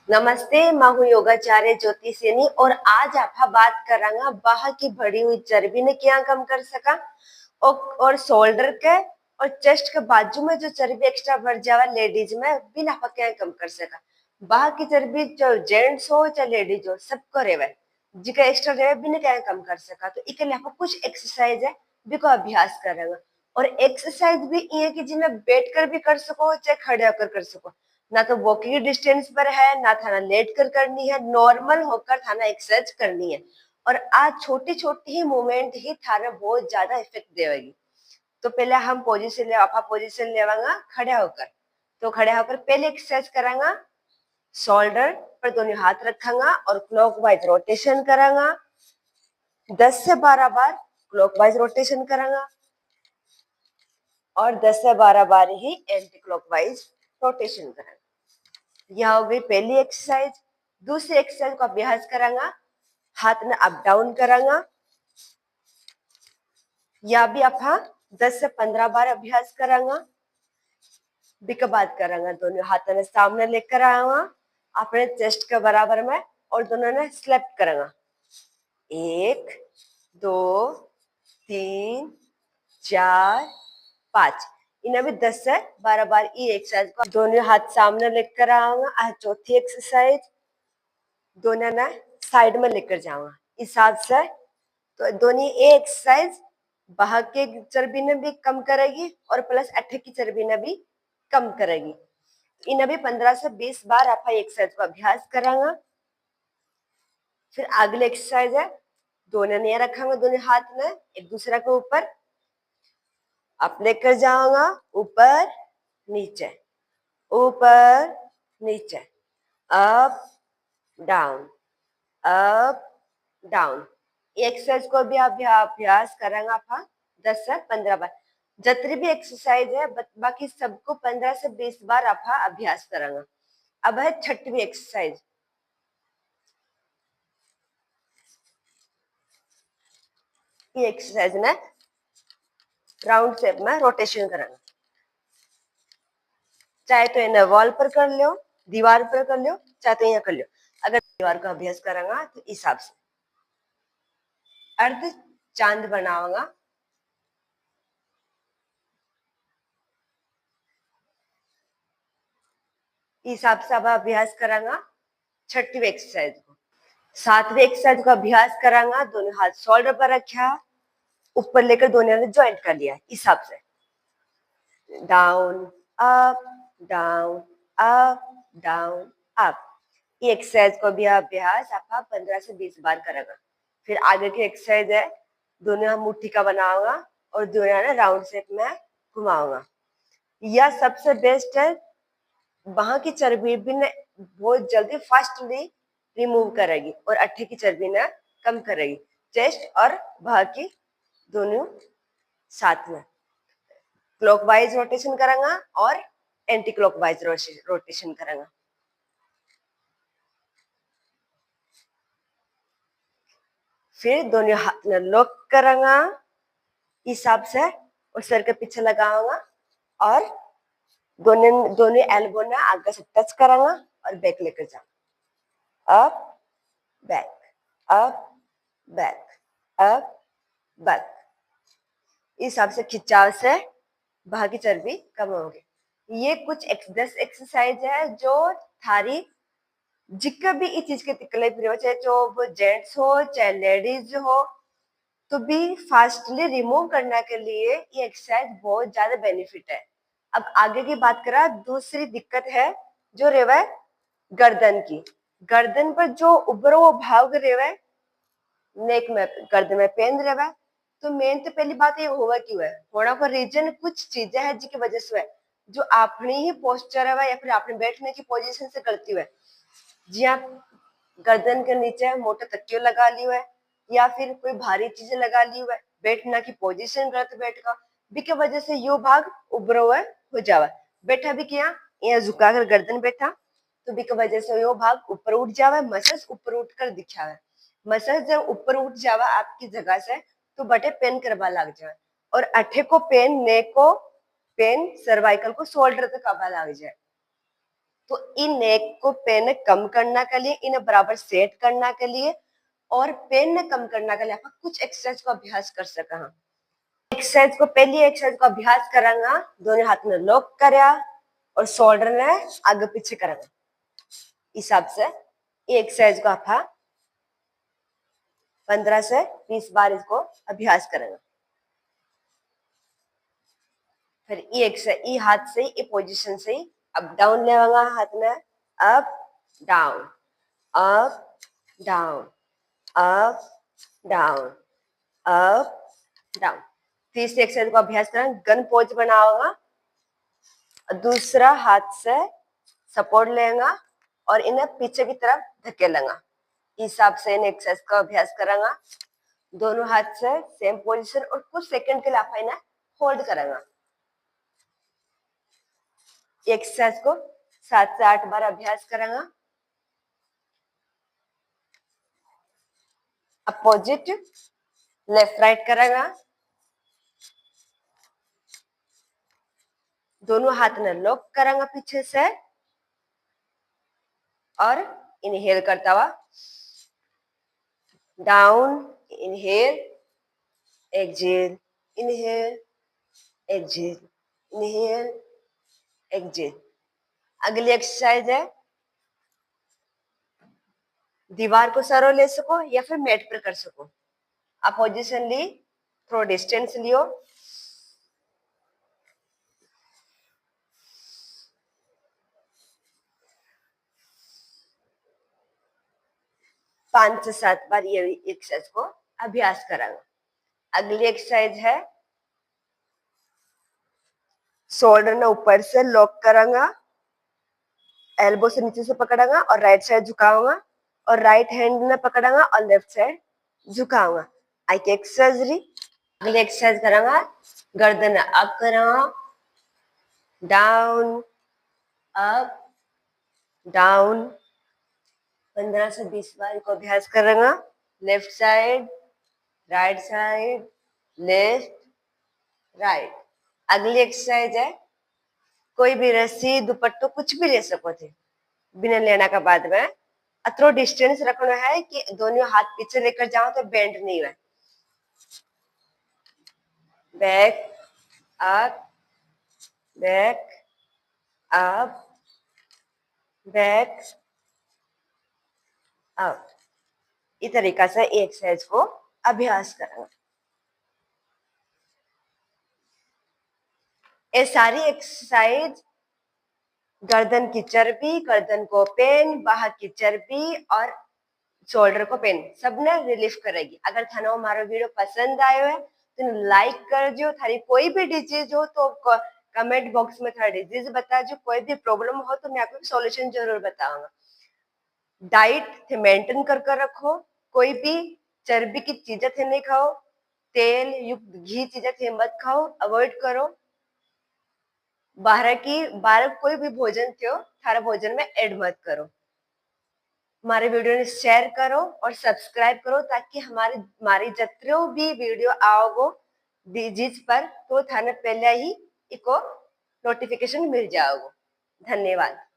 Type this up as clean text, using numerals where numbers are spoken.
नमस्ते, मैं हूँ योगाचार्य ज्योति सेनी और आज आप बात करांगा बाह की बढ़ी हुई चर्बी ने क्या कम कर सका और शोल्डर के और चेस्ट के बाजू में जो चर्बी एक्स्ट्रा बढ़ जावा लेडीज में बिना आप क्या कम कर सका। बाह की चर्बी जो जेंट्स हो चाहे लेडीज हो सबको रेवे जिका एक्स्ट्रा रेवे बिना क्या कम कर सका। तो इके लिए आप कुछ एक्सरसाइज है बिको अभ्यास करेंगे और एक्सरसाइज भी ये कि जिन्हें बैठ कर भी कर सको चाहे खड़े होकर कर सको। ना तो वॉकिंग डिस्टेंस पर है ना थाना लेट कर करनी है, नॉर्मल होकर थाना एक्सरसाइज करनी है और आज छोटी छोटी ही मूवमेंट ही थाने बहुत ज्यादा इफेक्ट देगी। तो पहले हम पोजीशन ले आपा पोजीशन लेवांगा खड़े होकर। तो खड़े होकर पहले एक्सरसाइज करांगा, शोल्डर पर दोनों हाथ रखांगा और क्लॉकवाइज रोटेशन करांगा 10 से 12 बार क्लॉकवाइज रोटेशन करांगा और 10 से 12 बार ही एंटी क्लॉकवाइज रोटेशन करांगा। यह हो गई पहली एक्सरसाइज। दूसरी एक्सरसाइज को अभ्यास करांगा, हाथ ने अप डाउन करांगा। या भी आप 10 से 15 बार अभ्यास करांगा। बिक बात करांगा, दोनों हाथों ने सामने लेकर आऊंगा अपने चेस्ट के बराबर में और दोनों ने स्लैप करांगा। 1 2 3 4 5 इन्हें भी 10 से 12 बार ये एक्सरसाइज को दोनों हाथ सामने लेकर आऊंगा। आज चौथी एक्सरसाइज दोनों ने साइड में लेकर जाऊंगा इस हिसाब से। तो दोनों ये एक्सरसाइज बाह के चर्बी ने भी कम करेगी और प्लस अट्ठे की चर्बी ने भी कम करेगी। इन्हें भी 15 से 20 बार आप एक्सरसाइज को अभ्यास करांगा। फिर अगले एक्सरसाइज है, दोनों ने रखांगा दोनों हाथ में एक दूसरे के ऊपर, आप लेकर जाऊंगा ऊपर नीचे ऊपर नीचे, up down up down. Exercise को भी आप अभ्यास करेंगे आप 10 से 15 बार। जितनी भी एक्सरसाइज है बाकी सबको 15 से 20 बार आप अभ्यास करेंगे। अब है छठवीं एक्सरसाइज। ये एक्सरसाइज ने राउंड शेप में रोटेशन करेंगे, चाहे तो इन्हें वॉल पर कर लो, दीवार पर कर लो, चाहे तो यहाँ कर लो। अगर दीवार का अभ्यास करेंगे तो इस हिसाब से अर्ध चांद बनाऊंगा। इस हिसाब से अब अभ्यास करांगा छठवीं एक्सरसाइज को। सातवीं एक्सरसाइज का अभ्यास करांगा, दोनों हाथ शोल्डर पर रखा, ऊपर लेकर दोनों ने ज्वाइंट कर लिया इस हिसाब से, down up down up down up. ये एक्सरसाइज को भी अभ्यास आप 15 से 20 बार करेगा। फिर आगे की एक्सरसाइज है, दोनों मुट्ठी का बनाऊंगा और दोनों ने राउंड शेप में घुमाऊंगा। यह सबसे बेस्ट है, वहां की चर्बी भी बहुत जल्दी फास्टली रिमूव करेगी और अट्ठे की चर्बी ने कम करेगी। चेस्ट और बाह की दोनों साथ में क्लॉकवाइज रोटेशन करेंगे और एंटी क्लॉकवाइज रोटेशन करेंगे। फिर दोनों हाथ ने लॉक करेंगे हिसाब से और सर के पीछे लगाऊंगा और दोनों दोनों एल्बो ने आगे से टच करेंगे और बैक लेकर जाऊंगा, up back up back up back. इस हिसाब से खिंचाव से बाह की चर्बी कम होगी। ये कुछ 10 एक्सरसाइज है जो थारी जिक्का भी इस चीज के तकलीफ हो, चाहे तो वो जेंट्स हो चाहे लेडीज हो, तो भी फास्टली रिमूव करने के लिए ये एक्सरसाइज बहुत ज्यादा बेनिफिट है। अब आगे की बात करा, दूसरी दिक्कत है जो रेवा गर्दन की। गर्दन पर जो उभरो वो भाव रेवा, नेक में गर्दन में पेन रेवा। तो मेन तो पहली बात ये हुआ क्यों है, होना का रीजन कुछ चीजें हैं जिसकी वजह से है, जो अपनी ही पोस्चर है या फिर आपने बैठने की पोजीशन से गलती हुआ है। जी आप गर्दन के नीचे मोटा तकियो लगा लियो है या फिर कोई भारी चीजें लगा ली हुआ है, बैठना की पोजीशन गलत बैठ का बिके वजह से यो भाग उभरो हुआ हो जावा। बैठा भी किया यहाँ झुका कर गर्दन बैठा तो बिके वजह से यो भाग ऊपर उठ जावा, मसल्स ऊपर उठ कर दिखावा। मसल्स जब ऊपर उठ जावा आपकी जगह से तो बटे पेन करवा लग जाए और अठे को पेन, नेक को पेन, सर्वाइकल को शोल्डर तक आवा लग जाए। तो इन नेक को पेन कम करना के लिए, इन बराबर सेट करना के लिए और पेन ने कम करना के लिए आप कुछ एक्सरसाइज को अभ्यास कर सका। एक्सरसाइज को पहली एक्सरसाइज को अभ्यास करांगा, दोनों हाथ में लॉक करया और शोल्डर ने आगे पीछे करांगा। हिसाब से ये एक्सरसाइज को आप 15 से 20 बार इसको अभ्यास करेंगे। फिर ये एक्सरसाइज ये हाथ से ये पोजीशन से अप डाउन लेवांगा, हाथ में up down up down up down up down. तीसरी एक्सरसाइज को अभ्यास करें, गन पोज बनाऊंगा, दूसरा हाथ से सपोर्ट लेगा और इन्हें पीछे की तरफ धकेलेंगा। हिसाब से इन एक्सरसाइज का अभ्यास करांगा। दोनों हाथ से सेम पोजीशन और कुछ सेकंड के लिए आप इन्हें होल्ड करांगा। एक्सरसाइज को 7 से 8 बार अभ्यास करांगा। अपोजिट लेफ्ट राइट करांगा। दोनों हाथ ने लॉक करांगा पीछे से और इनहेल करता हुआ down, inhale exhale, inhale exhale, inhale exhale. अगली एक्सरसाइज है, दीवार को सरो ले सको या फिर मैट पर कर सको। आप पोजीशन ली, थोड़ा डिस्टेंस लियो, 5 से 7 बार ये एक्सरसाइज को अभ्यास करांगा। अगली एक्सरसाइज है, शोल्डर ने ऊपर से लॉक करांगा, एल्बो से नीचे से पकड़ांगा और राइट साइड झुकाऊंगा और राइट हैंड ने पकड़ांगा और लेफ्ट साइड झुकाऊंगा। आई की एक्सरसाइज री। अगली एक्सरसाइज करांगा, गर्दन अप करांगा, डाउन अप डाउन। 15 से 20 बार को अभ्यास करेंगे। Left side right side left right. अगली एक्सरसाइज है, कोई भी रस्सी दुपट्टो कुछ भी ले सको थे बिना लेना का बाद में अतरो डिस्टेंस रखना है कि दोनों हाथ पीछे लेकर जाओ तो बेंड नहीं है। Back up back up back up. इस तरीका से एक्सरसाइज को अभ्यास करना। ये सारी एक्सरसाइज गर्दन की चर्बी, गर्दन को पेन, बाहर की चर्बी और शोल्डर को पेन सबने रिलीफ करेगी। अगर थानो मारो वीडियो पसंद आयो है तो लाइक कर जो। थारी कोई भी डिजीज हो तो कमेंट बॉक्स में थारा डिजीज बता जो। कोई भी प्रॉब्लम हो तो मैं आपको सॉल्यूशन जरूर बताऊंगा। डाइट थे मेंटेन कर रखो, कोई भी चर्बी की चीजें थे नहीं खाओ, तेल युक्त घी चीजें थे मत खाओ, अवॉइड करो। बाहर कोई भी भोजन थयो थारा भोजन में ऐड मत करो। हमारे वीडियो ने शेयर करो और सब्सक्राइब करो ताकि हमारी जितने भी वीडियो आओगो डिजीज पर तो थाने पहले ही इको नोटिफिकेशन मिल जाओगे। धन्यवाद।